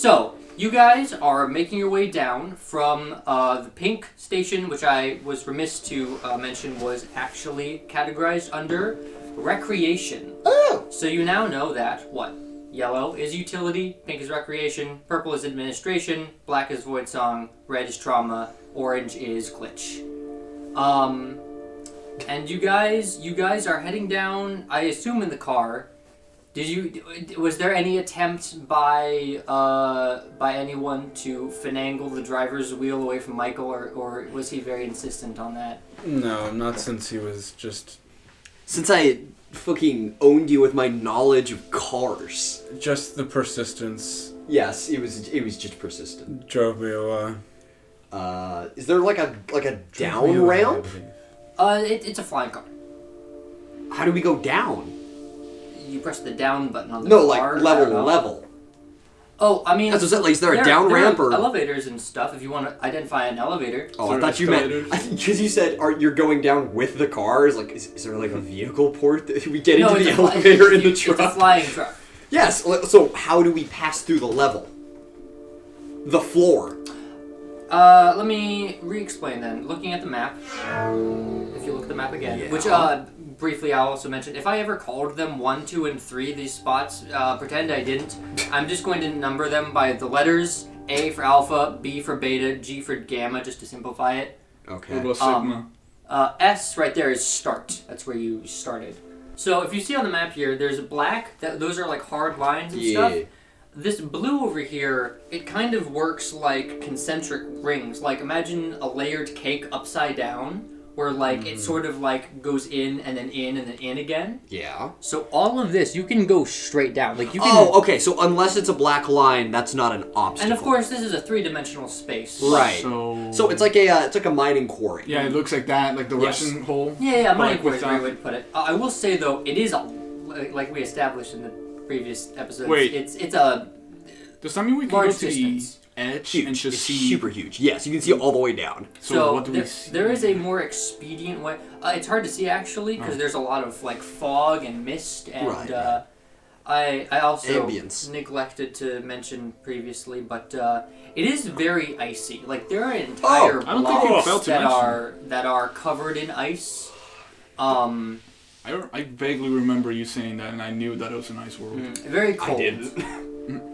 So, you guys are making your way down from the pink station, which I was remiss to mention was actually categorized under recreation. Oh! So you now know that, yellow is utility, pink is recreation, purple is administration, black is void song, red is trauma, orange is glitch. And you guys are heading down, I assume in the car. Was there any attempt by anyone to finagle the driver's wheel away from Michael, or was he very insistent on that? No, not since he was just... Since I fucking owned you with my knowledge of cars. Just the persistence. Yes, it was just persistent. Drove me away. Is there like a down ramp? It's a flying car. How do we go down? You press the down button on the car. No, like level. Oh, I mean... That's what I said, like, is there a down ramp or... elevators and stuff, if you want to identify an elevator. Oh, I thought you meant... Because you said you're going down with the cars, like, is there like a vehicle port that we get into the elevator in the truck? It's a flying truck. Yes, so how do we pass through the level? The floor. Let me re-explain then. Looking at the map, if you look at the map again, which, briefly I'll also mention, if I ever called them 1, 2, and 3, these spots, pretend I didn't. I'm just going to number them by the letters, A for alpha, B for beta, G for gamma, just to simplify it. Okay. What about sigma? S right there is start. That's where you started. So if you see on the map here, there's black, those are like hard lines and stuff. This blue over here, it kind of works like concentric rings. Like, imagine a layered cake upside down, where, like, it sort of, like, goes in and then in again. Yeah. So all of this, you can go straight down. Like, you can... Oh, okay, so unless it's a black line, that's not an obstacle. And, of course, this is a three-dimensional space. Right. So it's like a mining quarry. Yeah, it looks like that, like the Russian hole. Yeah, mining quarry is where you would put it. I will say, though, it is, like we established in the previous episodes, it's a... Does that mean we can go to the edge and just see... super huge. Yes, you can see it all the way down. So what do we see? There is a more expedient way. It's hard to see, actually, because there's a lot of, like, fog and mist, and I also neglected to mention previously, but it is very icy. Like, there are entire blocks that are covered in ice. I vaguely remember you saying that, and I knew that it was an ice world. Very cold. I didn't.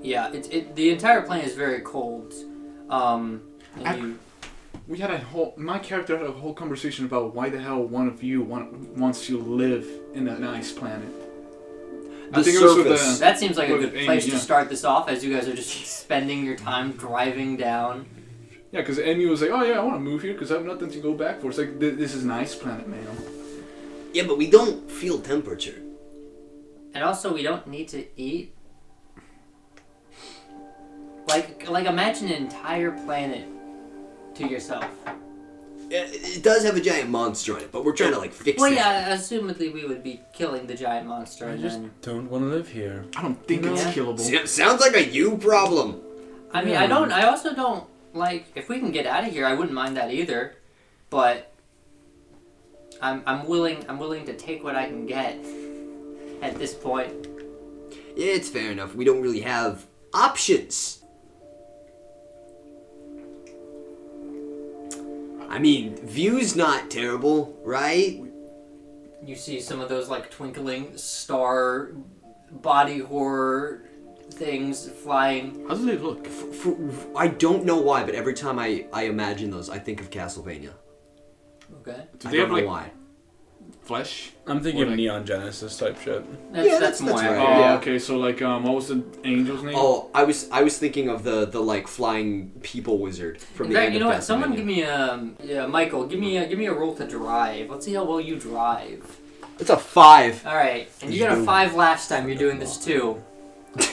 Yeah, the entire planet is very cold. We had my character had a whole conversation about why the hell one of you wants to live in a nice planet. The surface. That seems like a good place to start this off, as you guys are just spending your time driving down. Yeah, because Amy was like, oh yeah, I want to move here because I have nothing to go back for. It's like, this is a nice planet, man. Yeah, but we don't feel temperature. And also, we don't need to eat. Like imagine an entire planet to yourself. It does have a giant monster on it, but we're trying to fix it. Well, yeah, assumedly we would be killing the giant monster. I just don't want to live here. I don't think it's killable. Sounds like a you problem. I mean, I also don't if we can get out of here, I wouldn't mind that either. But I'm willing to take what I can get at this point. Yeah, it's fair enough. We don't really have options. I mean, view's not terrible, right? You see some of those twinkling star body horror things flying. How do they look? I don't know why, but every time I imagine those, I think of Castlevania. Okay. Do they have why. Flesh? I'm thinking Neon Genesis type shit. That's more right. accurate. Oh, yeah. Okay. So what was the angel's name? Oh, I was thinking of the flying people wizard from the end you know of what? Someone give me Michael, give me a roll to drive. Let's see how well you drive. It's a 5. All right, and you got a 5 last time. You're doing this too.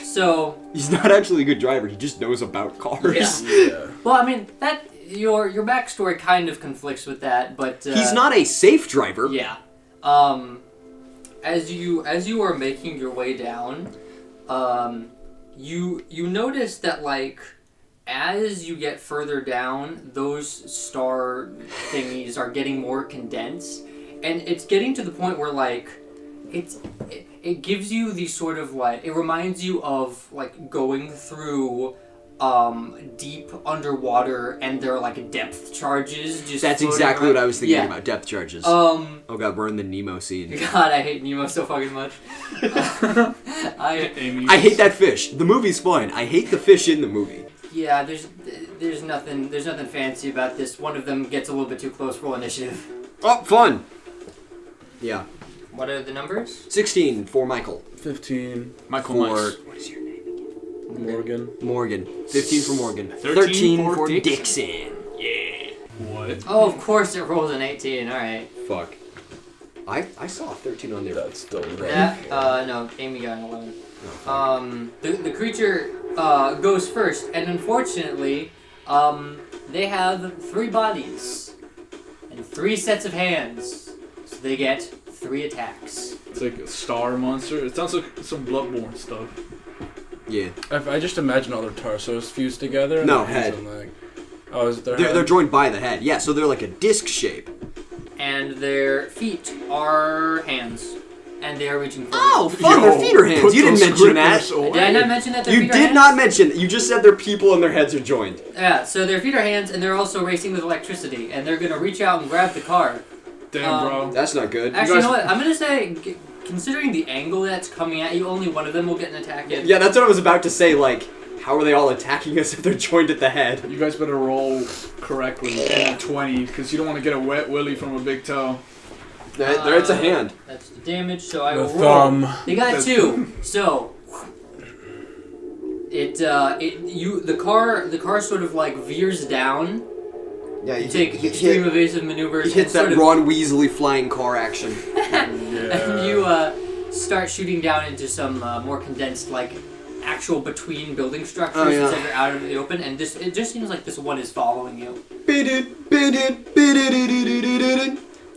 So he's not actually a good driver. He just knows about cars. Yeah. Well, I mean that your backstory kind of conflicts with that, but he's not a safe driver. Yeah. As you are making your way down, you notice that as you get further down, those star thingies are getting more condensed, and it's getting to the point where it gives you the sort of like, it reminds you of like going through deep underwater, and there are like depth charges. That's exactly around. what I was thinking about, depth charges. Oh god, we're in the Nemo scene. God, I hate Nemo so fucking much. I hate that fish. The movie's fine. I hate the fish in the movie. Yeah, there's nothing fancy about this. One of them gets a little bit too close. Roll initiative. Oh, fun. Yeah. What are the numbers? 16 for Michael. 15 Michael for Myers. what is your name? Morgan. 15 for Morgan. 13 for Dixon. Dixon. Yeah. What? Oh, of course it rolls an 18. All right. Fuck. I saw a 13 on there. That's still right. That no, Amy got an 11. The creature goes first, and unfortunately, they have 3 bodies and 3 sets of hands, so they get 3 attacks. It's like a star monster. It sounds like some Bloodborne stuff. Yeah. I just imagine all their torsos fused together. And No, their hands head. and leg. Oh, is it their They're head? joined by the head. Yeah, so they're like a disc shape. And their feet are hands, and they are reaching for. Oh, fun! Their feet are hands. Put You didn't those mention that. grippers away. Did I not mention that their You feet are did hands? not mention. You just said they're people and their heads are joined. Yeah, so their feet are hands, and they're also racing with electricity, and they're gonna reach out and grab the car. Damn, bro. That's not good. Actually, you know what? I'm gonna say, considering the angle that's coming at you, only one of them will get an attack in. Yeah, that's what I was about to say. Like, how are they all attacking us if they're joined at the head? You guys better roll correctly and 20, because you don't want to get a wet willy from a big toe. There, it's a hand. That's the damage, so I The will thumb. roll. They got 2, so the car sort of like veers down. Yeah, You take extreme evasive maneuvers. He hits and that sort Ron Weasley flying car action. and you start shooting down into some more condensed, like actual between building structures Oh, yeah. instead of out of the open. And it just seems like this one is following you.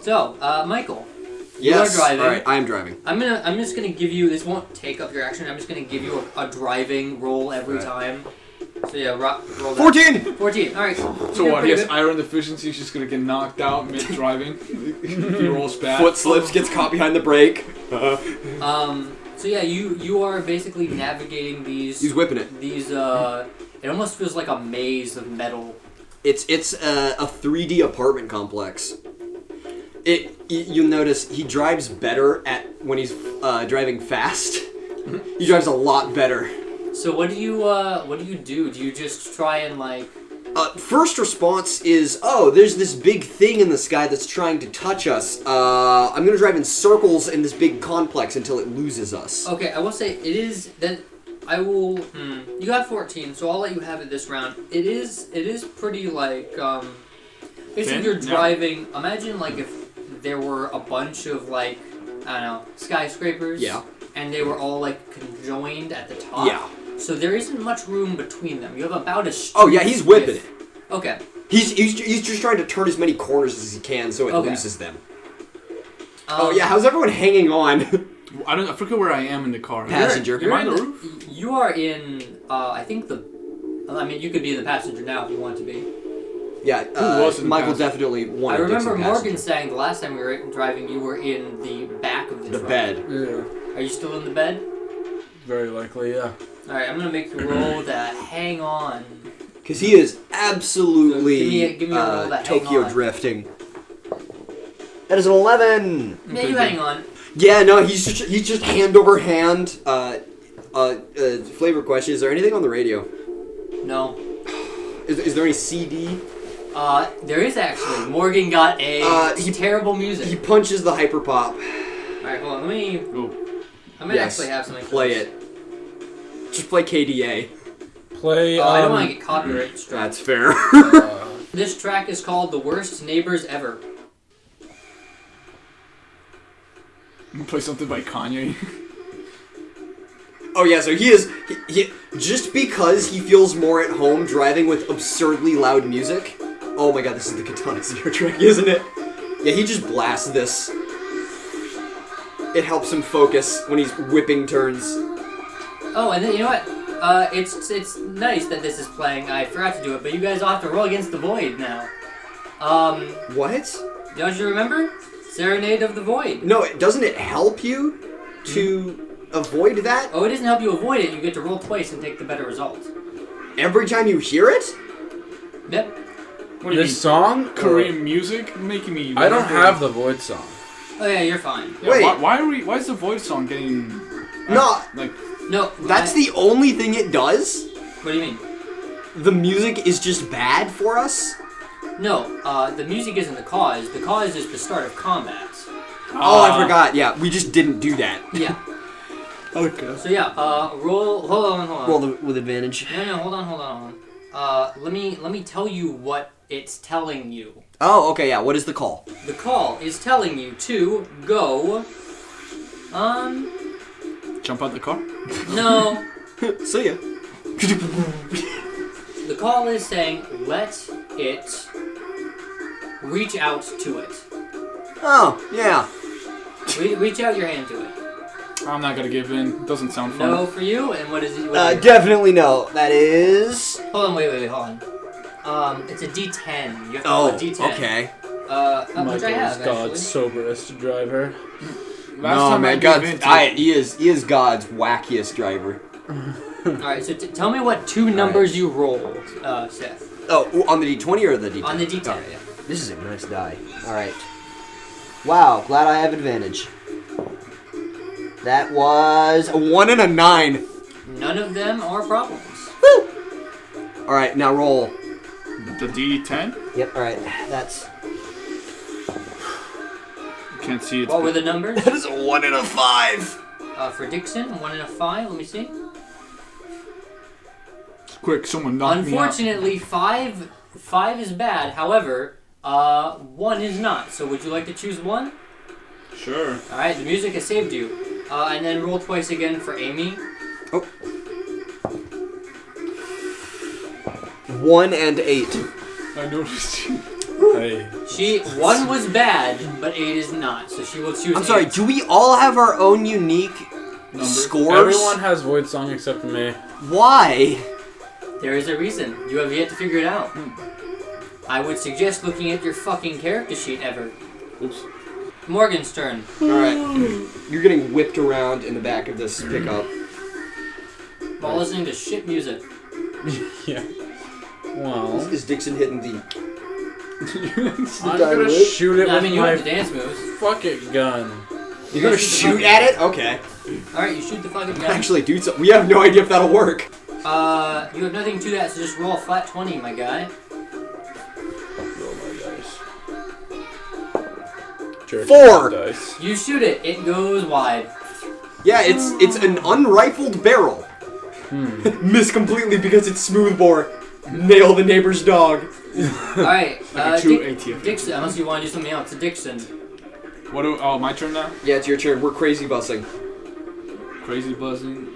So, Michael, Yes. you are driving. All right, I am driving. I'm just gonna give you, this won't take up your action. I'm just gonna give you a driving roll every time. So yeah, roll that. 14. 14. All right. So what? He has iron deficiency. He's just gonna get knocked out mid driving. He rolls back. Foot slips, gets caught behind the brake. So yeah, you are basically navigating these. He's whipping it. These it almost feels like a maze of metal. It's a 3D apartment complex. You'll notice he drives better when he's driving fast. He drives a lot better. So what do you do? Do you just try and like? First response is, oh, there's this big thing in the sky that's trying to touch us. I'm gonna drive in circles in this big complex until it loses us. Okay, I will say it is then. I will. You got 14, so I'll let you have it this round. It is pretty like basically you're driving. Imagine like if there were a bunch of like I don't know skyscrapers. Yeah. And they were all like conjoined at the top. Yeah. So there isn't much room between them. You have about a street. Oh yeah, he's whipping it. Okay. He's just trying to turn as many corners as he can so it loses them. Oh yeah, how's everyone hanging on? I forget where I am in the car. Passenger. Am I on the roof? You are in. I think you could be in the passenger now if you want to be. Yeah, Michael definitely wanted. I remember Dixon Morgan saying the last time we were driving, you were in the back of the truck. bed. Yeah. Are you still in the bed? Very likely, yeah. All right, I'm gonna make you roll that. Hang on. Because he is absolutely Give me a roll that Tokyo hang on. drifting. That is an 11. Yeah, you hang on. Yeah, no, he's just hand over hand. Flavor question: is there anything on the radio? No. Is there any CD? There is actually. Morgan got terrible music. He punches the hyperpop. All right, hold on. Let me. Ooh. I might actually have something. Play it. Just play KDA. Play. I don't want to get copyright struck. That's fair. This track is called "The Worst Neighbors Ever." Play something by Kanye. Oh yeah, so he just because he feels more at home driving with absurdly loud music. Oh my god, this is the Katana Zero track, isn't it? Yeah, he just blasts this. It helps him focus when he's whipping turns. Oh, and then you know what? It's nice that this is playing. I forgot to do it, but you guys all have to roll against the void now. What? Don't you remember? Serenade of the Void. No, doesn't it help you to avoid that? Oh, it doesn't help you avoid it. You get to roll twice and take the better result. Every time you hear it? Yep. What do you mean? This song? Korean music making me. I don't have the Void song. Oh yeah, you're fine. Yeah, Wait. Why is the Void song getting? No. Like. No. That's the only thing it does? What do you mean? The music is just bad for us? No, the music isn't the cause. The cause is the start of combat. Oh, I forgot. Yeah, we just didn't do that. Yeah. Okay. So yeah, roll. Hold on. Roll with advantage. No, hold on. Let me tell you what it's telling you. Oh, okay, yeah. What is the call? The call is telling you to go. Jump out the car. No. See ya. The call is saying let it reach out to it. Oh, yeah. Reach out your hand to it. I'm not gonna give in. Doesn't sound fun. No for you, and what is it? What is it? Definitely no. That is... Hold on, wait, hold on. It's a D10. You have to roll a D10. Okay. Which I have, actually. God's soberest driver. Last time I God's, gave in. he is God's wackiest driver. Alright, so tell me what two numbers you rolled, Seth. Oh, on the D20 or the D10? On the D10, Oh, yeah. This is a nice die. Alright. Wow, glad I have advantage. That was a 1 and a 9. None of them are problems. Woo! Alright, now roll. The D10. Yep, alright. That's... Can't see it. What were the numbers? That is a 1 and a 5. For Dixon, 1 and a 5. Let me see. Quick, someone knock me out. Unfortunately, 5 is bad. However, 1 is not. So would you like to choose 1? Sure. Alright, the music has saved you. And then roll twice again for Amy. Oh. 1 and 8. I noticed you. Hey. 1 was bad, but 8 is not. So she will choose I'm sorry, 8. do we all have our own unique scores? Everyone has Void song except for me. Why? There is a reason. You have yet to figure it out. I would suggest looking at your fucking character sheet ever. Oops. Morgan's turn. Alright. You're getting whipped around in the back of this pickup. While listening to shit music. Yeah. Well, Is Dixon hitting the... I'm gonna shoot it No, I with mean, you my have the dance moves. fucking gun. You're gonna shoot at it? Okay. Alright, you shoot the fucking gun. Actually, dude, so we have no idea if that'll work. You have nothing to that, so just roll a flat 20, my guy. Roll my dice. Jerky 4. dice. You shoot it, it goes wide. Yeah, it's an unrifled barrel. Miss completely because it's smoothbore. Nail the neighbor's dog. Alright, Like a true ATF. Dixon, unless you want to do something else. Dixon. Oh, my turn now? Yeah, it's your turn. We're crazy busing. Crazy buzzing.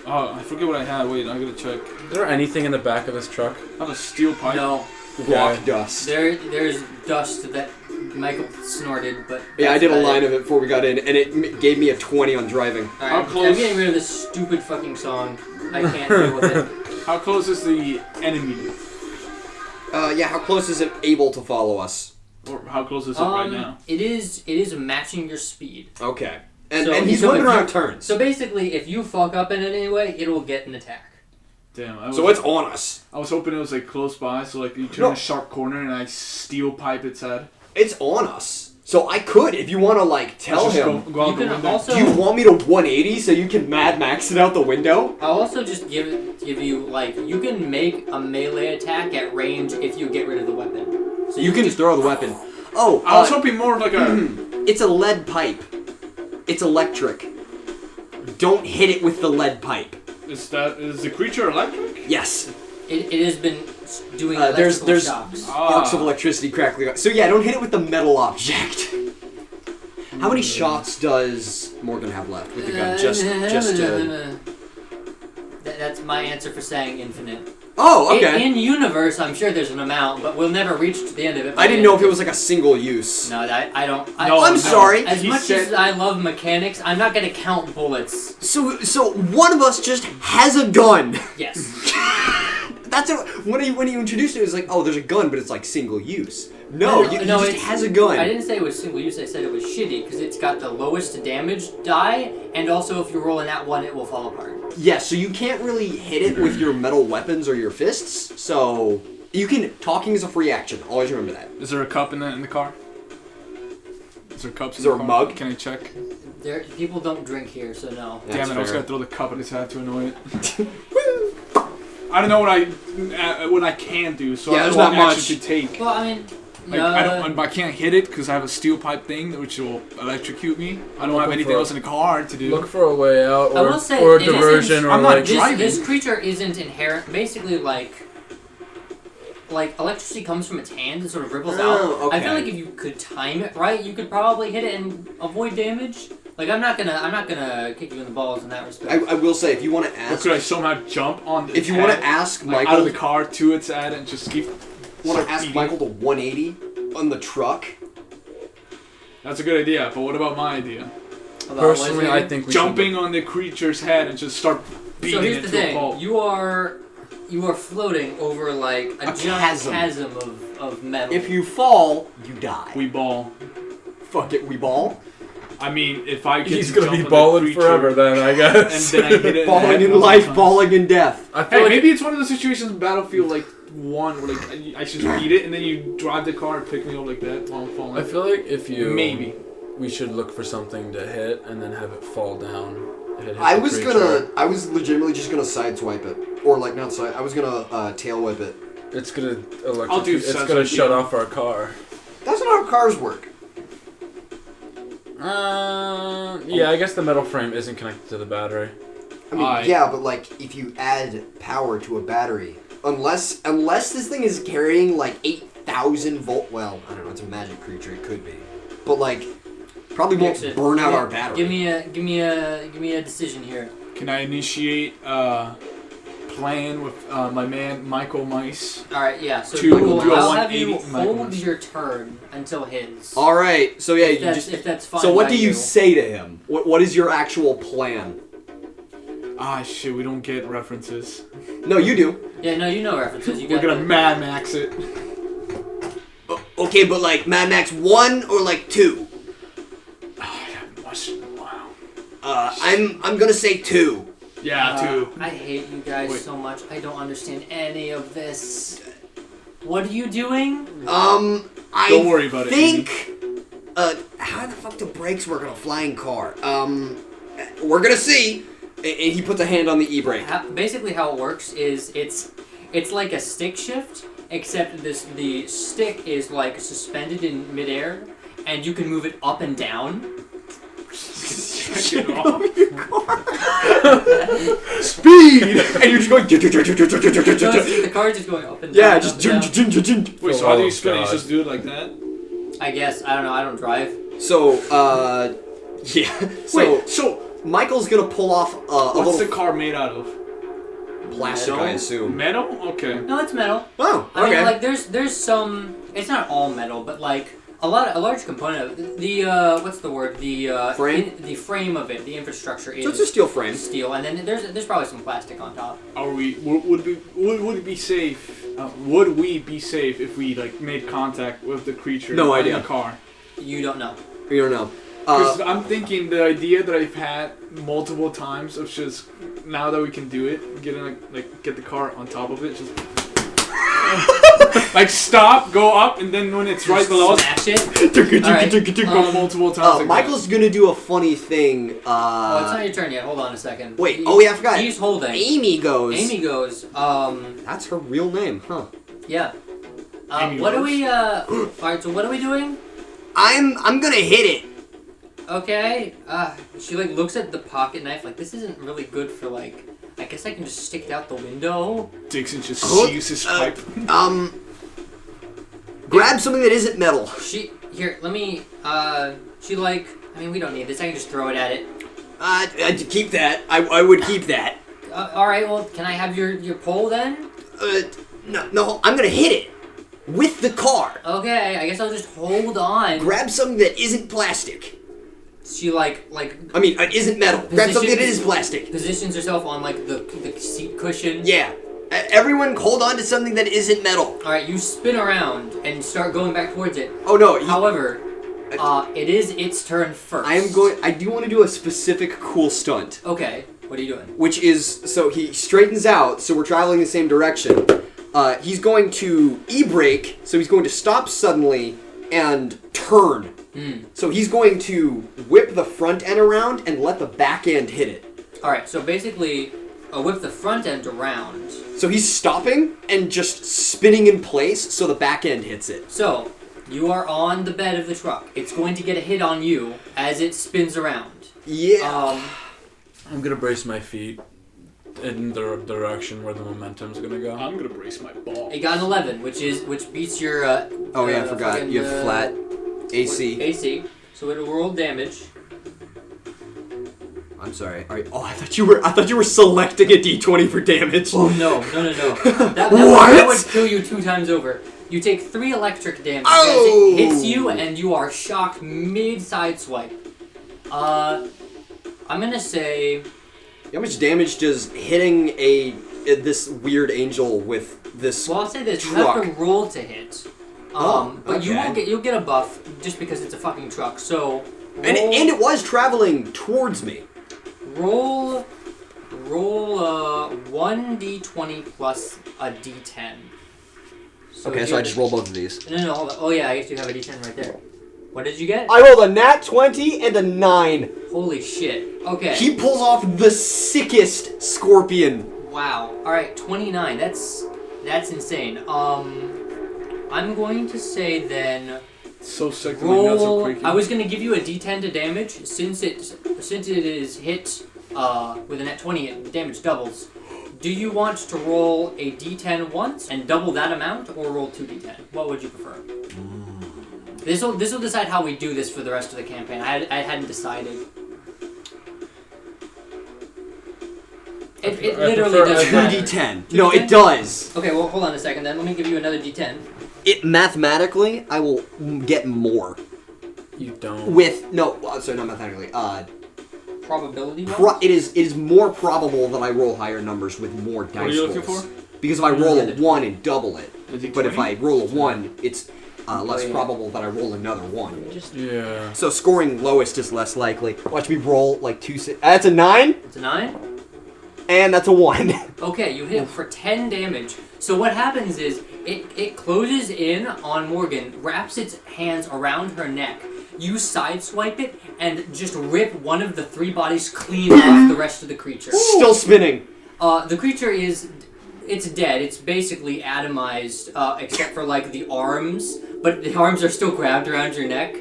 Oh, I forget what I had. Wait, I gotta check. Is there anything in the back of this truck? I have a steel pipe. No. Rock dust. There's dust that Michael snorted, but... Yeah, I did a that's line about of it before we got in, and it gave me a 20 on driving. Alright, How close- I'm getting rid of this stupid fucking song. I can't deal with it. How close is the enemy? Yeah, how close is it able to follow us? Or how close is it right now? It is matching your speed. Okay. And, So- and he's so whipping if you- around turns. So basically, if you fuck up in it anyway, it'll get an attack. Damn. So it's on us. I was hoping it was like close by, so like you turn No. a sharp corner and I steel pipe its head. It's on us. So I could, if you want to, like, tell Let's just him. go out You the can window. also- Do you want me to 180 so you can Mad Max it out the window? I'll also just give you, like, you can make a melee attack at range if you get rid of the weapon. So You can just throw the weapon. Oh, I was hoping more of like a. it's a lead pipe. It's electric. Don't hit it with the lead pipe. Is the creature electric? Yes. It has been doing There's electrical shocks. arcs of electricity crackling. So yeah, don't hit it with the metal object. How many shots does Morgan have left with the gun? Just to... That's my answer for saying infinite. Oh, okay. In universe, I'm sure there's an amount, but we'll never reach to the end of it. I didn't know if it was like a single use. No, I don't. No, I'm sorry. As He much said- as I love mechanics, I'm not gonna count bullets. So one of us just has a gun. Yes. That's when you introduced it was like, oh, there's a gun, but it's like single use. No, he just has a gun. I didn't say it was single use. I said it was shitty because it's got the lowest damage die, and also if you roll in that one, it will fall apart. Yeah, so you can't really hit it with your metal weapons or your fists. So you can. Talking is a free action. Always remember that. Is there a cup in the car? Is there cups? Is there a mug? Can I check? People don't drink here, so no. That's Damn it! I was fair. gonna throw the cup at his head to annoy it. I don't know what I can do, so Yeah, I there's don't know not what much. action to take. Well, I mean, Like, I can't hit it because I have a steel pipe thing which will electrocute me. I don't have anything else in the car to do. Look for a way out, I will say, or a it diversion, isn't- or I'm not like. driving. this creature isn't inherent. Basically, like electricity comes from its hand and sort of ripples out. okay. I feel like if you could time it right, you could probably hit it and avoid damage. Like I'm not gonna kick you in the balls in that respect. I will say, if you want to Or ask, could I somehow jump on? if you want to ask like, Michael, out of the car to its head and just keep. want to ask beating? Michael to 180 on the truck. That's a good idea, but what about my idea? About Personally, what I is it? think we Jumping on the creature's head and just start beating So here's it the to a thing: pulp. you are floating over like a giant chasm of metal. If you fall, you die. We ball. Fuck it, we ball. I mean, if I get He's to gonna jump be on the balling creature forever then, I and guess. then I hit it. Balling in multiple life, times. balling in death. I feel Hey, like maybe it's one of those situations in Battlefield like 1 where like I just beat it and then you drive the car and pick me up like that while I'm falling. I feel like if you Maybe. we should look for something to hit and then have it fall down. Hit I the was creature. I was legitimately just gonna sideswipe it, or like not side. I was gonna tail whip it. It's gonna electrocute. I'll do It's sense gonna with shut you. off our car. That's not how cars work. Yeah, I guess the metal frame isn't connected to the battery. I mean, yeah, but like if you add power to a battery, unless this thing is carrying like 8,000 volt. Well, I don't know. It's a magic creature. It could be, but like probably won't Dixon, burn out our battery. Give me a decision here. Can I initiate plan with my man Michael Mice? All right, yeah. So Two, Michael, do a I'll have you 180 Michael hold Myers. your turn until his. All right. So yeah, if you that's, just. if that's fine. So what by do you say to him? What is your actual plan? Ah shit, we don't get references. No, you do. Yeah, no, you know references. You We're got gonna Mad Max it. Okay, but like Mad Max 1 or like 2? I haven't watched it in a while. I'm gonna say 2. Yeah, too. I hate you guys Wait. so much. I don't understand any of this. What are you doing? I Don't worry about it, think, how the fuck do brakes work on a flying car? We're gonna see. And he puts a hand on the e-brake. Basically, how it works is it's like a stick shift, except the stick is like suspended in midair, and you can move it up and down. Get off. Speed! And you're just going. So the car is just going up and down. Yeah, up just. and down. Wait, so how do you spin it? You just do it like that? I guess I don't know. I don't drive. So, yeah. So, Wait, so Michael's gonna pull off a what's the little car made out of? plastic, I assume. Metal? Okay. No, it's metal. Oh, I okay. mean, like there's some. It's not all metal, but like a large component of the what's the word? The Frame? the frame of it, the infrastructure is So it's a steel frame. steel, and then there's probably some plastic on top. Are we? Would it be safe? Would we be safe if we like made contact with the creature No in idea. the car? You don't know. You don't know. Because I'm thinking the idea that I've had multiple times of just now that we can do it, get the car on top of it, just like stop, go up, and then when it's right below us, Smash it. Alright, go multiple times. Like Michael's gonna do a funny thing. Oh, it's not your turn yet. Hold on a second. Wait, oh yeah, I forgot. He's holding. Amy goes. Amy goes. That's her real name, huh? Yeah. Amy What are Rose? we? Alright. So what are we doing? I'm gonna hit it. Okay. She like looks at the pocket knife like this isn't really good for like. I guess I can just stick it out the window. that. Dixon just Oh, sees his pipe. Grab something that isn't metal. Let me. She like. I mean, we don't need this. I can just throw it at it. I'd keep that. I would keep that. All right. Well, can I have your pole then? No, I'm gonna hit it with the car. Okay. I guess I'll just hold on. Grab something that isn't plastic. She like I mean, isn't metal. Grab something that is plastic. positions herself on like the seat cushion. Yeah. Everyone hold on to something that isn't metal. All right, you spin around and start going back towards it. Oh no! However, it is its turn first. I do want to do a specific cool stunt. Okay, what are you doing? Which is, so he straightens out, so we're traveling the same direction. He's going to e-brake, so he's going to stop suddenly and turn. So he's going to whip the front end around and let the back end hit it. Alright, so basically, whip the front end around. So he's stopping and just spinning in place so the back end hits it. So, you are on the bed of the truck. It's going to get a hit on you as it spins around. Yeah. I'm gonna brace my feet in the direction where the momentum's gonna go. I'm gonna brace my ball. It got an 11, which beats your. I forgot. You have flat AC. AC. So it'll roll damage. I'm sorry. All right. Oh, I thought you were selecting a D20 for damage. Oh no! That would kill you 2 times over. You take 3 electric damage as it hits you, and you are shocked mid-side swipe. I'm gonna say. How much damage does hitting this weird angel with this? Well, I'll say this: truck? you have to roll to hit. But okay. you'll get a buff just because it's a fucking truck. So. And it was traveling towards me. Roll 1d20 plus a d10. So Okay, so I just roll both of these. No, hold on. Oh yeah, I guess you have a d10 right there. What did you get? I rolled a nat 20 and a 9. Holy shit. Okay. He pulls off the sickest scorpion. Wow. Alright, 29. That's insane. I'm going to say then... So sick. My nuts are Roll... creaking. I was going to give you a d10 to damage. Since it is hit with a nat 20, the damage doubles. Do you want to roll a d10 once and double that amount, or roll 2d10? What would you prefer? This will decide how we do this for the rest of the campaign. I hadn't decided. It literally doesn't matter. 2d10. No, it does. Okay, well, hold on a second then. Let me give you another d10. It mathematically, I will get more. You don't. Sorry, not mathematically. Probability It is more probable that I roll higher numbers with more dice rolls. What are you looking for? Because if I roll a 1 and double it, D20? but if I roll a 1, it's less probable that I roll another 1. Yeah. So scoring lowest is less likely. Watch me roll like 2. That's a 9. It's a 9? And that's a 1. Okay, you hit for 10 damage. So what happens is, it closes in on Morgan, wraps its hands around her neck. You sideswipe it, and just rip one of the 3 bodies clean off the rest of the creature. Still spinning. The creature it's dead. It's basically atomized, except for, like, the arms. But the arms are still grabbed around your neck.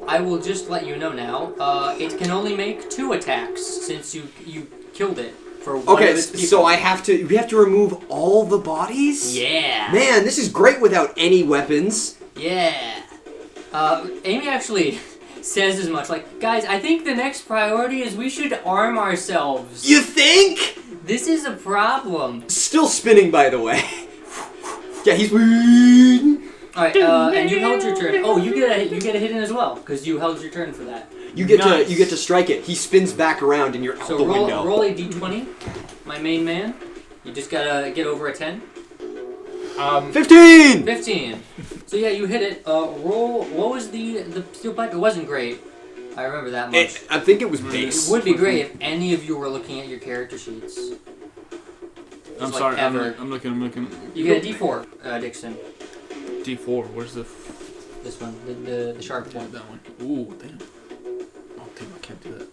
I will just let you know now, it can only make 2 attacks, since you killed it. For one of its people. So we have to remove all the bodies? Yeah. Man, this is great without any weapons. Yeah. Amy actually says as much, like, guys, I think the next priority is we should arm ourselves. You think? This is a problem. Still spinning, by the way. Yeah, he's... Alright, and you held your turn. Oh, you get a hit in as well, because you held your turn for that. You get to strike it. He spins back around and you're out the window. So roll a d20, my main man. You just gotta get over a 10. 15! 15. So yeah, you hit it. Roll. What was the steel pipe? It wasn't great. I remember that much. I think it was base. It would be great if any of you were looking at your character sheets. I'm like sorry. ever. I'm looking. You get a d4, Dixon. D4. Where's the? This one, the sharp one. That one. Ooh, damn. Oh damn! I can't do that.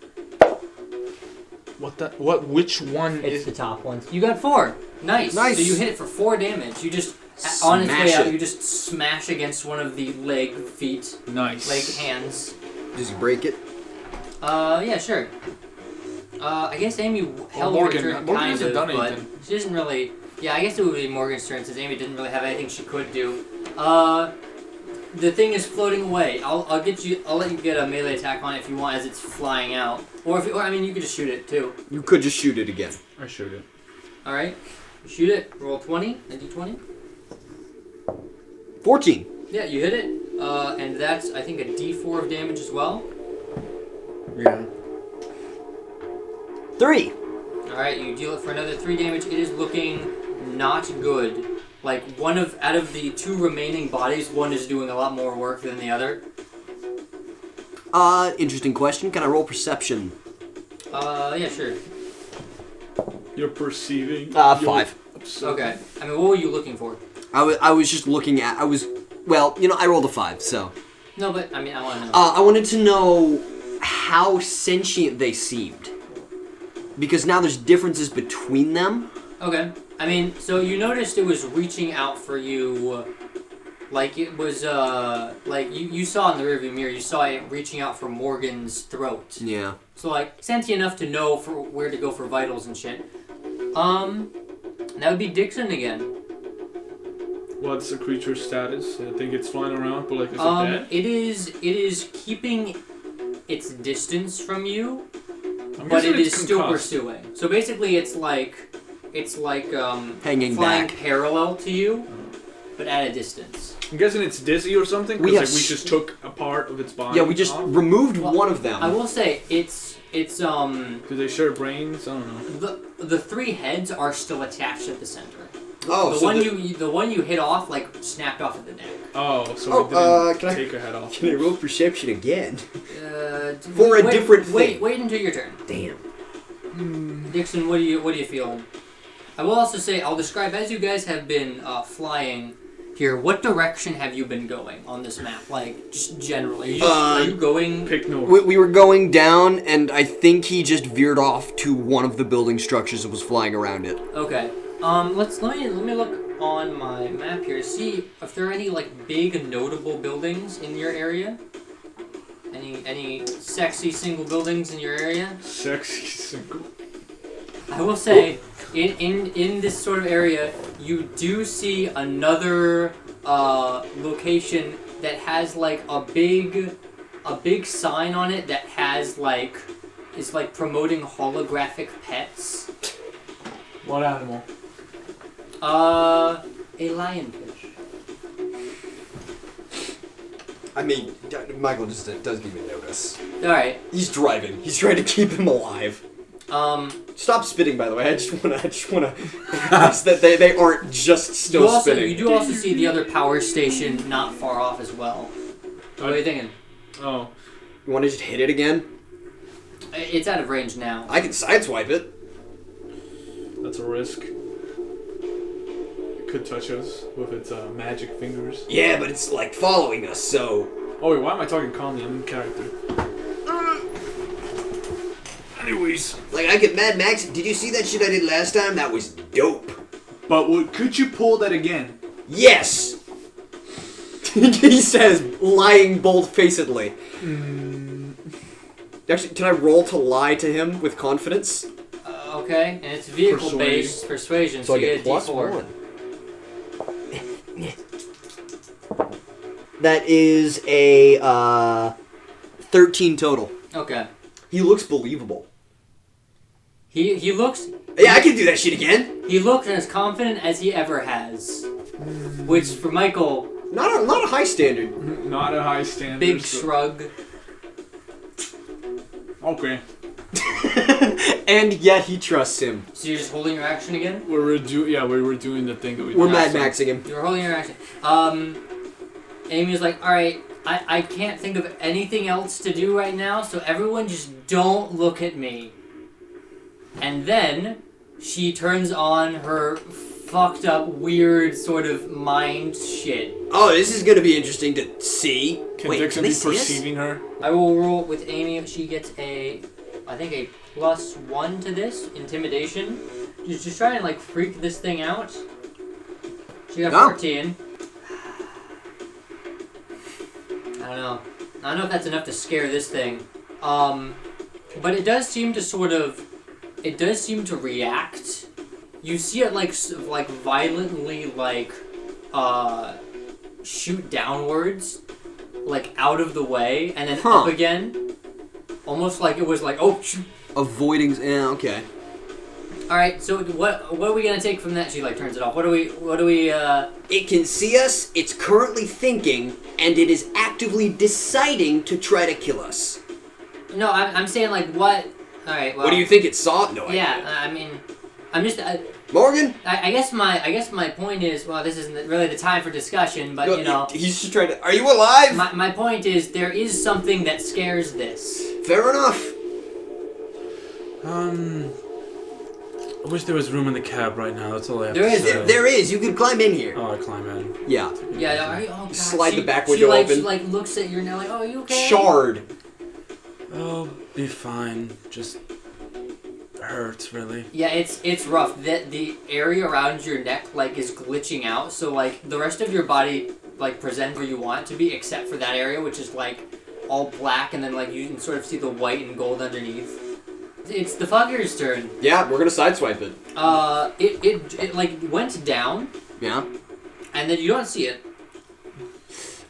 Which one It's is? the top one. You got 4. Nice. Nice. So you hit it for 4 damage. You just on its way out. You just smash against one of the feet, Nice. leg, hands. Does he break it? Yeah, sure. I guess Amy held her turn Morgan kind hasn't of, done but anything. she doesn't really. Yeah, I guess it would be Morgan's turn since Amy didn't really have anything she could do. The thing is floating away. I'll let you get a melee attack on it if you want as it's flying out. Or you could just shoot it too. You could just shoot it again. I shoot it. All right, shoot it. Roll 20, a d20. 14. Yeah, you hit it. And that's I think a d4 of damage as well. Yeah. 3. All right, you deal it for another 3 damage. It is looking not good. Like, out of the 2 remaining bodies, one is doing a lot more work than the other. Interesting question. Can I roll perception? Yeah, sure. You're perceiving. 5. Okay. I mean, what were you looking for? I was just looking at. Well, I rolled a 5, so. No, but I mean, I want to know. I wanted to know how sentient they seemed, because now there's differences between them. Okay. I mean, so you noticed it was reaching out for you, like it was, like you saw in the rearview mirror, you saw it reaching out for Morgan's throat. Yeah. So, like, sentient enough to know where to go for vitals and shit. That would be Dixon again. What's the creature's status? I think it's flying around, but like, is it dead? It is keeping its distance from you, I'm but guessing it is it's still concussed. pursuing. So basically, it's like hanging flying back. parallel to you, but at a distance. I'm guessing it's dizzy or something, We because have we just took a part of its body. Yeah, we just off. removed Well, one of them. I will say it's Do they share brains? I don't know. the 3 heads are still attached at the center. Oh, the so one you hit off like snapped off at the neck. Oh, so we didn't can I- take a head off. Can I roll perception again? For a different thing. Wait until your turn. Damn. Dixon, what do you feel? I will also say I'll describe as you guys have been flying here. What direction have you been going on this map? Like just generally, are you going? Pick north. We were going down, and I think he just veered off to one of the building structures that was flying around it. Okay. Let me look on my map here to see if there are any like big notable buildings in your area. Any sexy single buildings in your area? Sexy single. I will say, in this sort of area, you do see another location that has like a big sign on it that has is promoting holographic pets. What animal? A lionfish. I mean, Michael just does give me notice. All right. He's driving. He's trying to keep him alive. Stop spitting, by the way. I just wanna press that they aren't just still spitting. You do also see the other power station not far off as well. What are you thinking? Oh. You want to just hit it again? It's out of range now. I can sideswipe it. That's a risk. It could touch us with its magic fingers. Yeah, but it's like following us, so. Oh wait, why am I talking calmly? I'm in character. Anyways. Like, I get Mad Max. Did you see that shit I did last time? That was dope. But could you pull that again? Yes! He says, lying bold-facedly. Actually, can I roll to lie to him with confidence? Okay, and it's vehicle-based persuasion, so you get a D4. That is a 13 total. Okay. He looks believable. He looks... Yeah, I can do that shit again. He looks as confident as he ever has. Which, for Michael... Not a high standard. Not a high standard. Big shrug. Okay. And yet he trusts him. So you're just holding your action again? We were doing the thing that we We're did. Mad Maxing him. You're holding your action. Amy's like, alright, I can't think of anything else to do right now, so everyone just don't look at me. And then she turns on her fucked up, weird sort of mind shit. Oh, this is gonna be interesting to see. Can Wait, Dixon can be they see us? perceiving her? I will roll with Amy. She gets I think a +1 to this intimidation. Just try and freak this thing out. She got 14. I don't know if that's enough to scare this thing. But it does seem to react. You see it violently shoot downwards, out of the way, and then up again. Almost like it was oh shoot. Avoiding. Yeah, okay. All right. So what are we gonna take from that? She turns it off. What do we? It can see us. It's currently thinking, and it is actively deciding to try to kill us. No, I'm saying what? All right. Well, What do you think it saw? No. Yeah. I mean, I'm just. Morgan? I guess my point is, well, this isn't really the time for discussion, but you know, He's just trying to. Are you alive? my point is there is something that scares this. Fair enough. I wish there was room in the cab right now. That's all I have There to is. say. There is. You can climb in here. Oh, I climb in. Yeah. Yeah. Are you, oh God. Slide the back window like, open. She like looks at you now like, oh, are you okay? Shard. Oh, be fine. Just hurts, really. Yeah, it's rough. The area around your neck like is glitching out, so like the rest of your body like presents where you want it to be, except for that area, which is like all black, and then like you can sort of see the white and gold underneath. It's the fucker's turn. Yeah, we're gonna sideswipe it. It like went down, Yeah. and then you don't see it.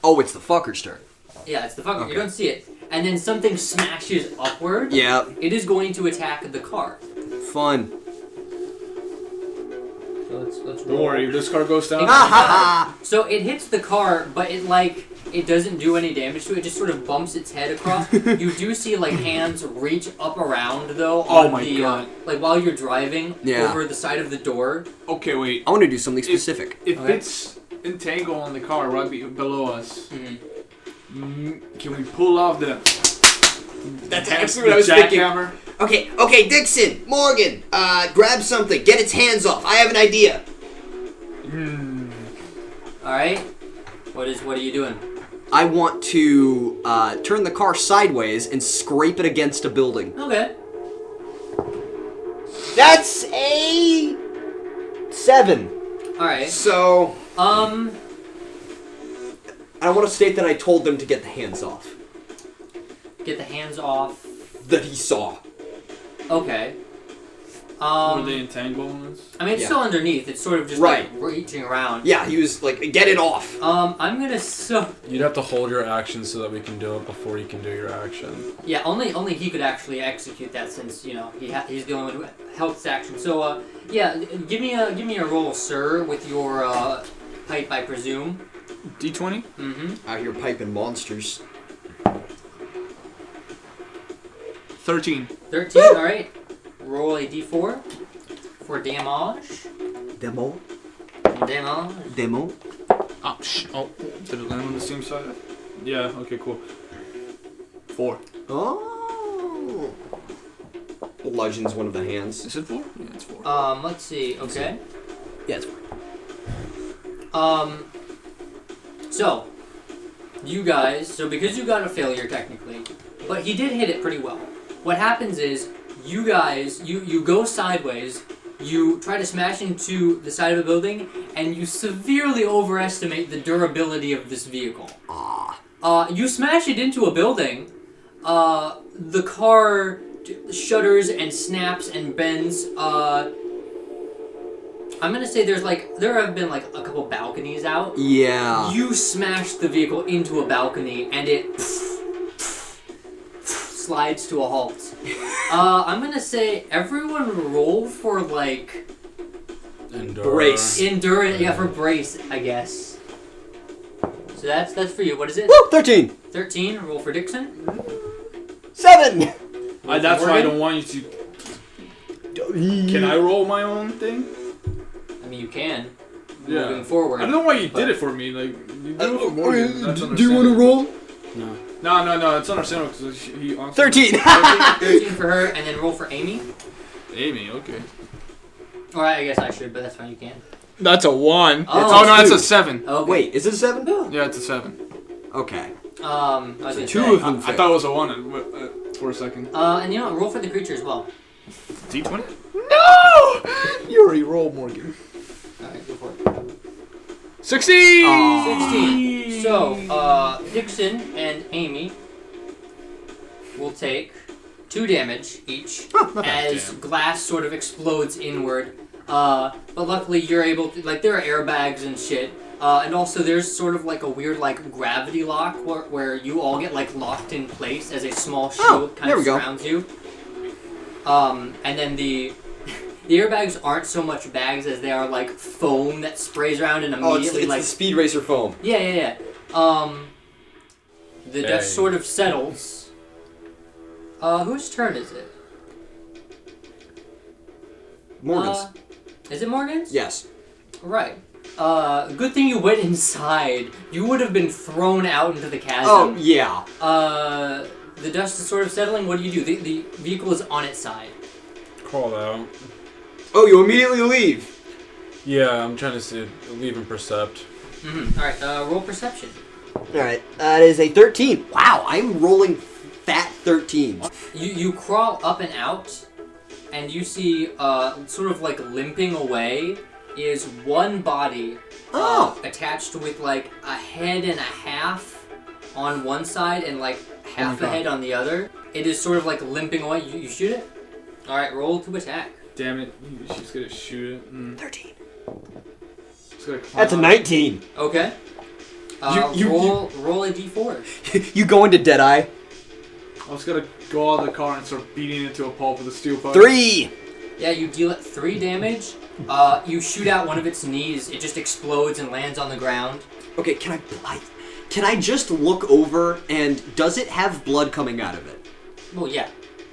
Oh, it's the fucker's turn. Yeah, it's the fucker. Okay. You don't see it, and then something smashes upward. Yeah. It is going to attack the car. Fun. So let's Don't worry, if this car goes down. So it hits the car, but it doesn't do any damage to it. It just sort of bumps its head across. You do see like hands reach up around though. Oh On my the, God. Like while you're driving Yeah. over the side of the door. Okay, wait. I want to do something specific. If Okay. it's entangled on the car right below us, Mm-hmm. can we pull off the? That's the actually what I was thinking. jackhammer? Okay, Dixon, Morgan, grab something. Get its hands off. I have an idea. All right. What are you doing? I want to turn the car sideways and scrape it against a building. Okay. That's a 7. All right. So Um. I want to state that I told them to get the hands off Get the hands off. that he saw. Okay. Were they entangled us? I mean, it's Yeah. still underneath. It's sort of just Right. like reaching around. Yeah, he was like, get it off. I'm gonna You'd have to hold your action so that we can do it before you can do your action. Yeah, only he could actually execute that since you know he's the only one who helps action. So yeah, give me a roll, sir, with your pipe, I presume. D20. Mm-hmm. Out here piping monsters. 13. 13. All right. Roll a d4 for damage. Demo. Damage. Oh, oh, did it land on the same side? Yeah. Okay. Cool. 4. Oh. Bludgeons one of the hands. Is it 4? Yeah, it's 4. Let's see. Okay. Yeah, it's fine. So you guys. So because you got a failure technically, but he did hit it pretty well. What happens is you guys you go sideways. You try to smash into the side of the building, and you severely overestimate the durability of this vehicle. You smash it into a building. The car shudders and snaps and bends. I'm gonna say there have been like a couple balconies out. Yeah. You smashed the vehicle into a balcony, and it slides to a halt. I'm gonna say everyone roll for like Brace. endurance. Yeah, for brace, I guess. So that's for you. What is it? Woo! 13. 13. Roll for Dixon. 7. That's why I Morgan? don't want you to. Can I roll my own thing? I mean, you can. Yeah. Moving forward. I don't know why you did it for me. Like you do it for Morgan. That's Do you want to roll? No. No. It's understandable because he. 13. 13 for her, and then roll for Amy. Amy. Okay. Or I guess I should, but that's fine. You can. That's a 1. Oh, Oh no, that's two. a 7. Okay. Wait, is it a 7? Yeah, it's a 7. Okay. I was gonna Two say. of them I thought it was a 1 for a second. And you know what? Roll for the creature as well. D20? No! You already rolled, Morgan. Alright, go for it. 16! 16. So, Dixon and Amy will take 2 damage each as Damn. glass sort of explodes inward. But luckily you're able to, like, there are airbags and shit. And also there's sort of like a weird like gravity lock where you all get like locked in place as a small shield kind there of we go. surrounds you. And then the airbags aren't so much bags as they are like foam that sprays around and Oh, immediately it's like the Speed Racer foam. yeah. The dust sort of settles. Whose turn is it? Morgan's. Is it Morgan's? Yes. Right. Good thing you went inside. You would have been thrown out into the chasm. Oh, yeah. The dust is sort of settling. What do? The vehicle is on its side. Crawl out. Oh, you immediately leave. Yeah, I'm trying to see. Leave and percept. Mm-hmm. All right. Roll perception. Alright, that is a 13. Wow, I'm rolling fat 13s. You crawl up and out, and you see sort of like limping away is one body attached with like a head and a half on one side and like half a head on the other. It is sort of like limping away. You shoot it. All right, roll to attack. Damn it, she's gonna shoot it. 13. That's a 19. Okay. Roll a d4. You go into Deadeye. I was gonna go out of the car and start beating it to a pulp with a steel pipe. 3. Yeah, you deal it 3 damage. You shoot out one of its knees. It just explodes and lands on the ground. Okay, can I just look over and does it have blood coming out of it? Well, yeah.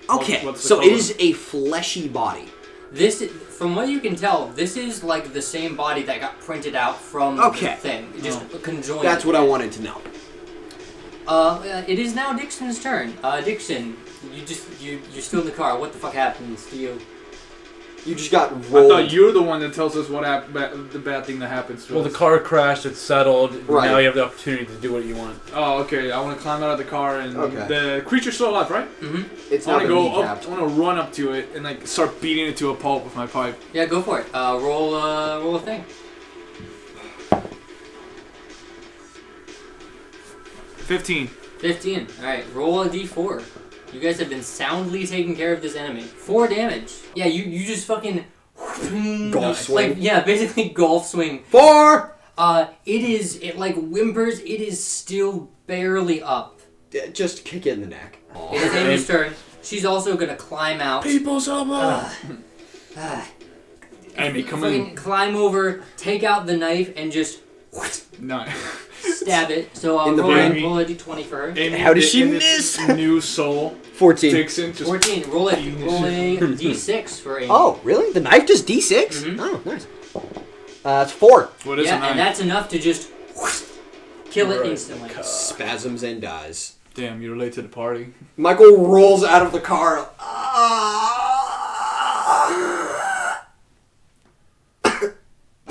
Okay, what's the so color? it is a fleshy body. This, from what you can tell, this is like the same body that got printed out from the thing. It just conjoined. That's what I wanted to know. It is now Dixon's turn. Dixon, you're still in the car. What the fuck happens to you? You just got I rolled. thought you're the one that tells us what the bad thing that happens to Well, us. the car crashed. It's settled. Right. Now you have the opportunity to do what you want. Oh, okay. I want to climb out of the car and Okay. the creature's still alive, right? Mm-hmm. It's I not want to been go up. kneecapped. I want to run up to it and like start beating it to a pulp with my pipe. Yeah, go for it. Roll a thing. 15. 15. All right, roll a d4. You guys have been soundly taking care of this enemy. 4 damage. Yeah, you just fucking Golf swing. Like, yeah, basically golf swing. 4. It like whimpers. It is still barely up. Just kick it in the neck. It is Amy's turn. She's also gonna climb out. People's elbow. Amy, come Fucking in. climb over, take out the knife, and just No. stab it. So In the roll brain. a d20 for her. Amy, How does she in this miss? New soul. 14. Dixon just 14. Roll a d6 for Amy. Oh, really? The knife does D6? Mhm. Oh, nice. It's 4. What is a Yeah, knife? and that's enough to just kill it Right. instantly. Spasms and dies. Damn, you're late to the party. Michael rolls out of the car.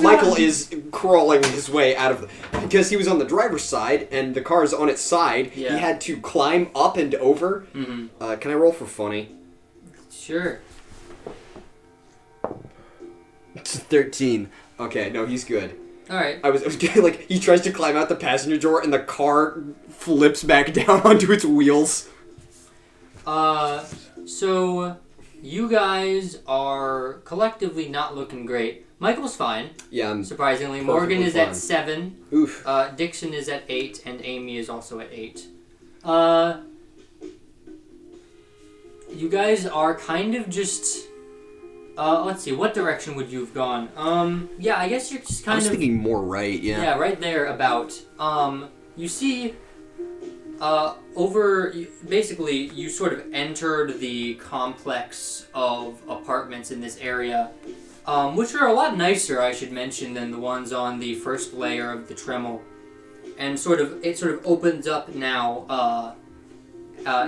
Michael is crawling his way out of because he was on the driver's side and the car is on its side. Yeah. He had to climb up and over. Mm-hmm. Can I roll for funny? Sure. It's a 13. Okay, no, he's good. All right. I was getting, like, he tries to climb out the passenger door and the car flips back down onto its wheels. So you guys are collectively not looking great. Michael's fine, Yeah, I'm surprisingly. perfectly Morgan is fine. at 7. Oof. Dixon is at 8, and Amy is also at 8. You guys are kind of just. Let's see. What direction would you have gone? Yeah, I guess you're just I kind was of. thinking more right, yeah. Yeah, right there about. You see. Basically, you sort of entered the complex of apartments in this area, which are a lot nicer, I should mention, than the ones on the first layer of the Tremel. And it sort of opens up now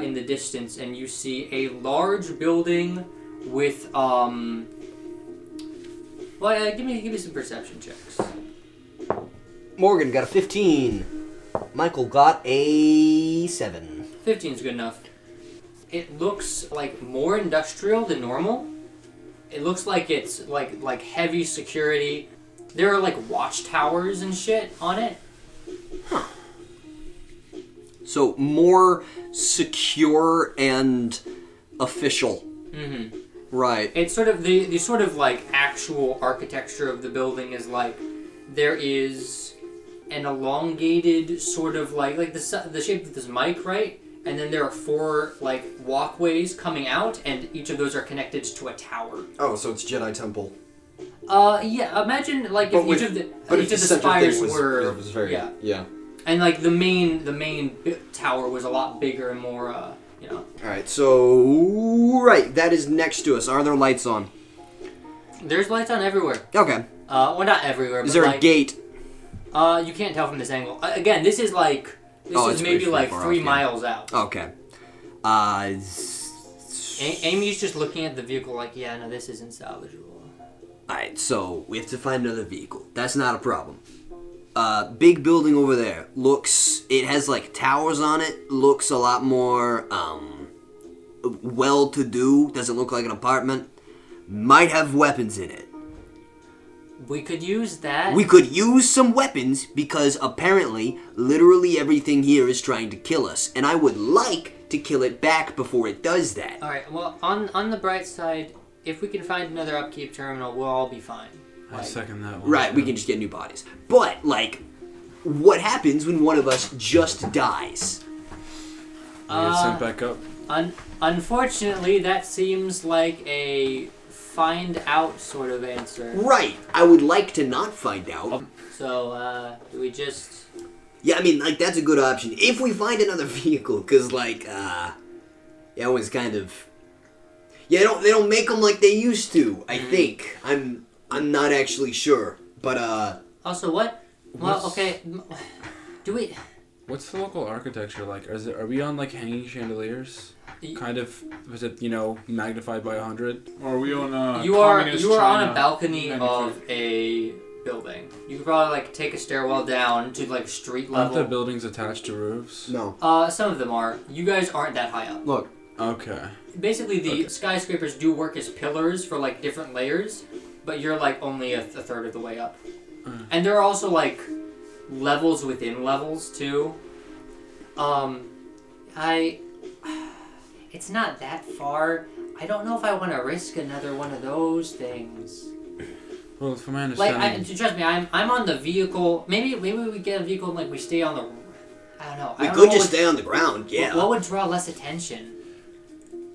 in the distance, and you see a large building with give me some perception checks. Morgan got a 15. Michael got a 7. 15 is good enough. It looks like more industrial than normal. It looks like it's like heavy security. There are like watchtowers and shit on it. So more secure and official. Mm-hmm. Right. It's sort of the sort of like actual architecture of the building is like there is an elongated sort of like the shape of this mic, right? And then there are 4 like walkways coming out, and each of those are connected to a tower. Oh, so it's Jedi Temple. Yeah. Imagine like if each of the spires were was very yeah. And like the main tower was a lot bigger and more All right, so right, that is next to us. Are there lights on? There's lights on everywhere. Okay. Well, not everywhere. Is but there a gate? You can't tell from this angle. Again, this is like it's maybe pretty like far 3 off, miles out. Okay. Amy's just looking at the vehicle like, yeah, no, this isn't salvageable. Alright, so we have to find another vehicle. That's not a problem. Big building over there. It has like towers on it. Looks a lot more, well-to-do. Doesn't look like an apartment. Might have weapons in it. We could use that. We could use some weapons because apparently, literally everything here is trying to kill us. And I would like to kill it back before it does that. Alright, well, on the bright side, if we can find another upkeep terminal, we'll all be fine. I second that one. Right, we can just get new bodies. But, like, what happens when one of us just dies? We get sent back up. Unfortunately, that seems like a find out sort of answer. Right, I would like to not find out. So, do we just... Yeah, I mean, like, that's a good option. If we find another vehicle, because, like, that was kind of... Yeah, they don't make them like they used to, I think. I'm not actually sure, but, Also, what? Well, okay, do we... What's the local architecture like? Are we on, like, hanging chandeliers? Kind of, was it, magnified by 100? Or are we on You are communist on China a balcony manufacturing? of a building. You could probably, like, take a stairwell down to, like, street level. Aren't the buildings attached to roofs? no. Some of them are. You guys aren't that high up. Look. Okay. Basically, the skyscrapers do work as pillars for, like, different layers, but you're, like, only a third of the way up. And there are also, like, levels within levels, too. It's not that far. I don't know if I want to risk another one of those things. Well, from my Like, understanding... trust me, I'm on the vehicle. Maybe we get a vehicle and, like, we stay on the... I don't know. We could just stay on the ground, yeah. What would draw less attention?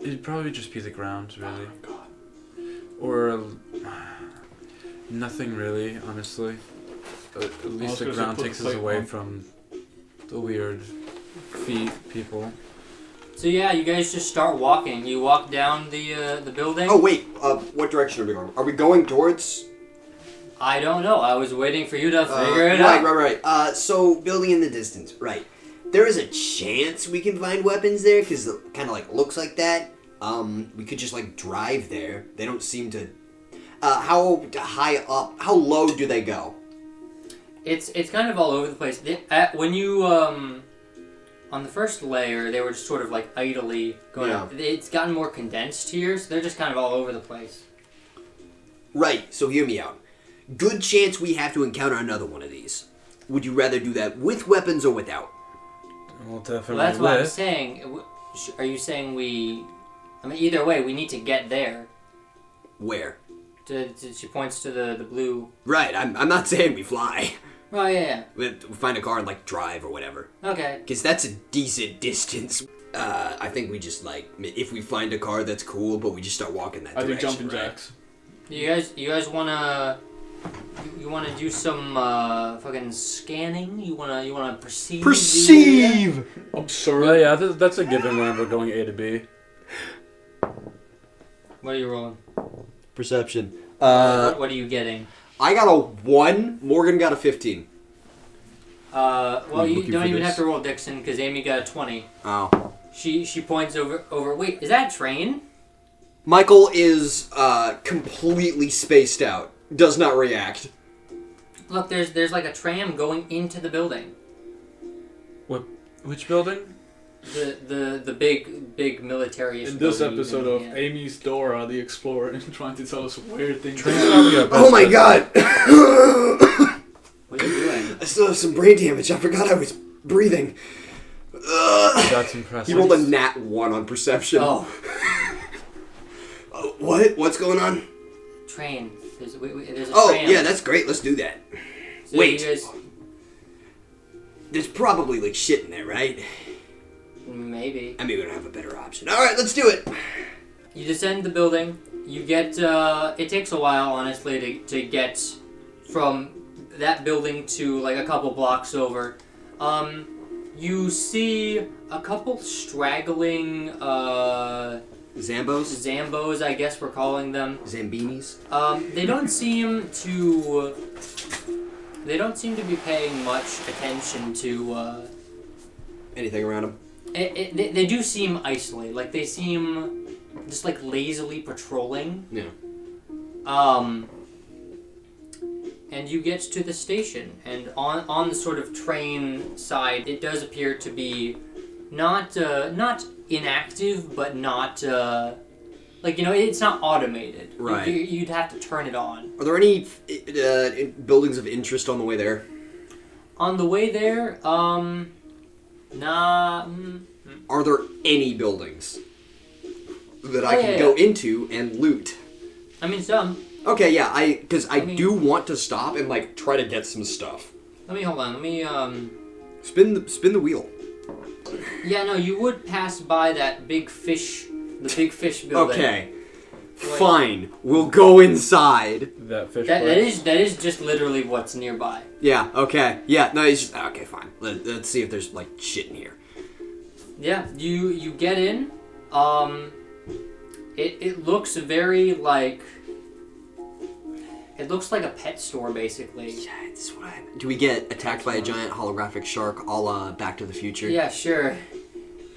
It'd probably just be the ground, really. Or... nothing really, honestly. At least the ground takes us away from the weird feet people. So yeah, you guys just start walking. You walk down the building. Oh, wait, what direction are we going? Are we going towards... I don't know. I was waiting for you to figure it out. Right. So, building in the distance, right. There is a chance we can find weapons there, because it kind of, like, looks like that. We could just, like, drive there. They don't seem to... how high up, how low do they go? It's kind of all over the place. When you, on the first layer, they were just sort of, like, idly going up. It's gotten more condensed here, so they're just kind of all over the place. Right, so hear me out. Good chance we have to encounter another one of these. Would you rather do that with weapons or without? Well, definitely Well, that's what I'm saying. Are you saying I mean, either way, we need to get there. Where? She points to the blue... Right, I'm not saying we fly. Oh, yeah. We find a car and, like, drive or whatever. Okay. Because that's a decent distance. I think we just, like, if we find a car, that's cool, but we just start walking that direction. I do jumping right? jacks. You guys wanna... You wanna do some, fucking scanning? You wanna perceive? Perceive! Absurd. Yeah, that's a given whenever we're going A to B. What are you rolling? Perception. What are you getting? I got a 1. Morgan got a 15. Well, you looking don't for even this. have to roll Dixon, because Amy got a 20. Oh. She points over... Wait, is that a train? Michael is, completely spaced out. Does not react. Look, there's like a tram going into the building. Which building? The big military-ish In this building, episode yeah. of Amy's Dora the Explorer and trying to tell us weird things. Oh my god! What are you doing? I still have some brain damage. I forgot I was breathing. That's impressive. He rolled a nat 1 on perception. Oh. What? What's going on? Train. There's a Oh, tram. yeah, that's great. Let's do that. So Wait. You guys, There's probably, like, shit in there, right? maybe. I mean, we don't have a better option. Alright, let's do it. You descend the building. You get, it takes a while, honestly, to get from that building to, like, a couple blocks over. You see a couple straggling, Zambos, I guess we're calling them. Zambinis? They don't seem to... They don't seem to be paying much attention to, Anything around them? They do seem isolated. Like, they seem just, like, lazily patrolling. Yeah. And you get to the station, and on the sort of train side, it does appear to be not inactive, but not like, you know, it's not automated. Right. You'd have to turn it on. Are there any buildings of interest on the way there? On the way there, nah. Are there any buildings that I can go into and loot? I mean, some. Okay, yeah, because I do want to stop and, like, try to get some stuff. Hold on, let me, Spin the wheel. Yeah, no, you would pass by that big fish, the big fish building. Okay. Fine. We'll go inside. That fish That is just literally what's nearby. Yeah, okay. Yeah, no, it's just, okay, fine. Let's see if there's, like, shit in here. Yeah, you get in, it looks very, like... It looks like a pet store, basically. Yeah, it's what Do we get attacked by a giant holographic shark a la Back to the Future? Yeah, sure.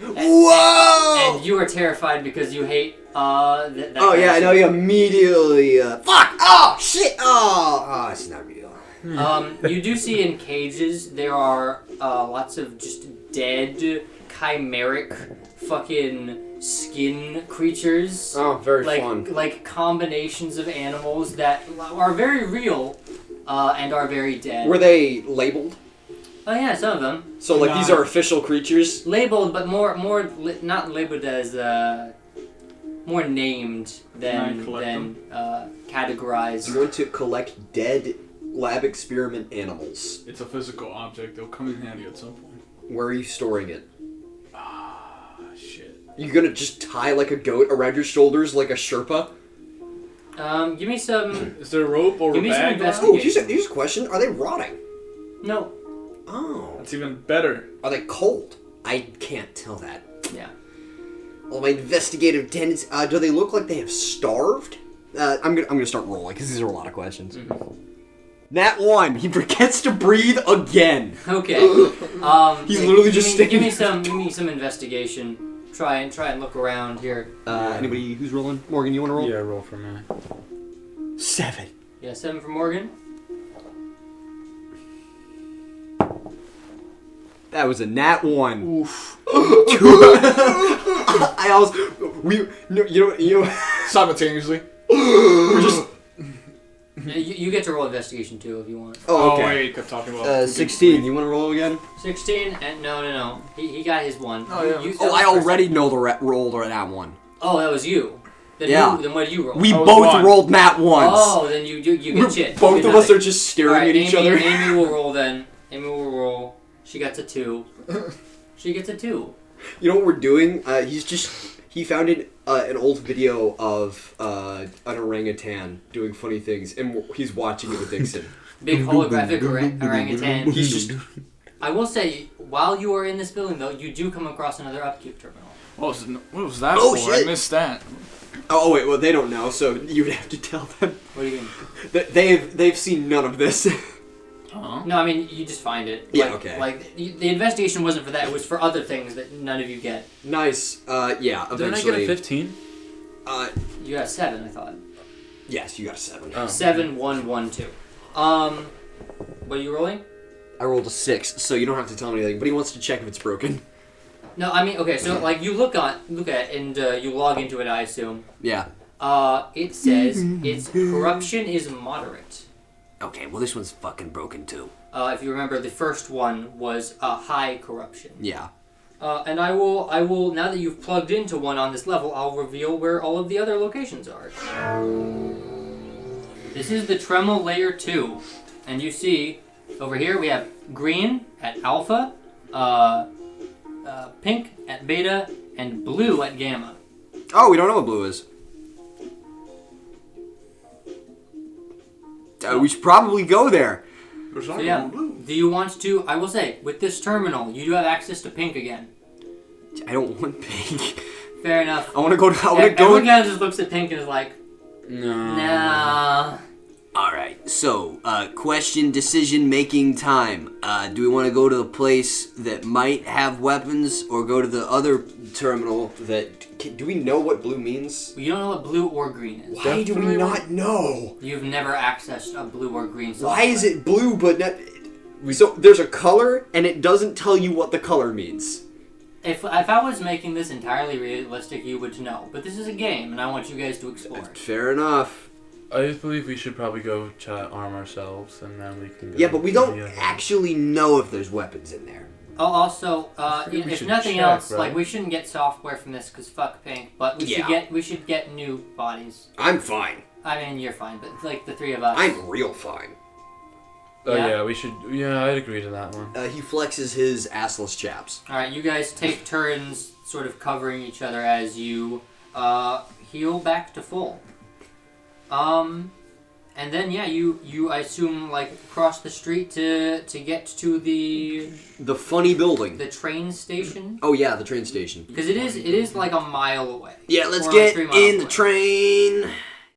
Whoa! And you are terrified because you hate, that Oh, yeah, I know, you immediately, fuck! Oh, shit! Oh, it's not real. You do see in cages, there are, lots of just dead, chimeric, fucking skin creatures. Oh, very fun. Like combinations of animals that are very real, and are very dead. Were they labeled? Oh yeah, some of them. So, like, these are official creatures? Labeled, but not labeled as, more named than categorized. I'm going to collect dead lab experiment animals. It's a physical object. It'll come in handy at some point. Where are you storing it? Shit. You gonna just tie, like, a goat around your shoulders like a Sherpa? Give me some... Is there a rope or Give a me some bag? investigation. Here's a question. Are they rotting? No. Oh. That's even better. Are they cold? I can't tell that. Yeah. Well, my investigative tendencies... do they look like they have starved? I'm gonna start rolling, because these are a lot of questions. Mm-hmm. Nat 1. He forgets to breathe again. Okay. He's literally just standing. Give me some investigation. Try and look around here. Anybody who's rolling? Morgan, you want to roll? Yeah, roll for me. 7. Yeah, 7 for Morgan. That was a nat 1. Oof. I also... You know... Simultaneously. We're just... You get to roll investigation too if you want. Oh, okay. Wait, kept talking about... 16. You want to roll again? 16 and no. He got his one. Oh, yeah. I already know the roll or nat 1. Oh, that was you. Then Yeah. Then what did you roll? We I was both 1. rolled nat 1s. Oh, then you get shit. Both You get of us nothing. are just staring Alright, at each Amy, other. Amy will roll then. Amy will roll. She gets a 2. She gets a 2. You know what we're doing? He found an old video of an orangutan doing funny things, and he's watching it with Dixon. Big holographic orangutan. He's just... I will say, while you are in this building, though, you do come across another upkeep terminal. What was that Oh, for? shit. I missed that. Oh, wait, well, they don't know, so you would have to tell them. What do you mean? They've seen none of this. Uh-huh. No, I mean, you just find it. Yeah, okay. Like, the investigation wasn't for that, it was for other things that none of you get. Nice. Yeah, Didn't I eventually... get a 15? You got a 7, I thought. Yes, you got a 7. Oh. 7, 1, 1, 2. What are you rolling? I rolled a 6, so you don't have to tell me anything, but he wants to check if it's broken. No, I mean, okay, so, like, you look at it, and you log into it, I assume. Yeah. It says its corruption is moderate. Okay, well, this one's fucking broken, too. If you remember, the first one was high corruption. Yeah. And I will, now that you've plugged into one on this level, I'll reveal where all of the other locations are. This is the Tremel Layer 2. And you see, over here we have green at alpha, pink at beta, and blue at gamma. Oh, we don't know what blue is. We should probably go there. So yeah, do you want to, I will say, with this terminal, you do have access to pink again. I don't want pink. Fair enough. I want to go. Everyone kind of just looks at Pink and is like, No. nah. Alright, so, question decision making time. Do we want to go to the place that might have weapons, or go to the other terminal that... do we know what blue means? You don't know what blue or green is. Why do we not know? You've never accessed a blue or green software. Why is it blue but not... So, there's a color, and it doesn't tell you what the color means. If I was making this entirely realistic, you would know. But this is a game, and I want you guys to explore. Fair enough. I just believe we should probably go try to arm ourselves, and then we can go... Yeah, but we don't actually know if there's weapons in there. Oh, also, if nothing check, else, right? like, we shouldn't get software from this, because fuck Pink, but we should get new bodies. I'm fine. I mean, you're fine, but, like, the three of us. I'm real fine. Oh, Yeah? yeah, we should... Yeah, I'd agree to that one. He flexes his assless chaps. Alright, you guys take turns sort of covering each other as you heal back to full. And then, yeah, you I assume, like, cross the street to get to the funny building. the train station? Oh, yeah, the train station. Because it is, like, a mile away. Yeah, let's Or, get like, 3 miles in the away. train.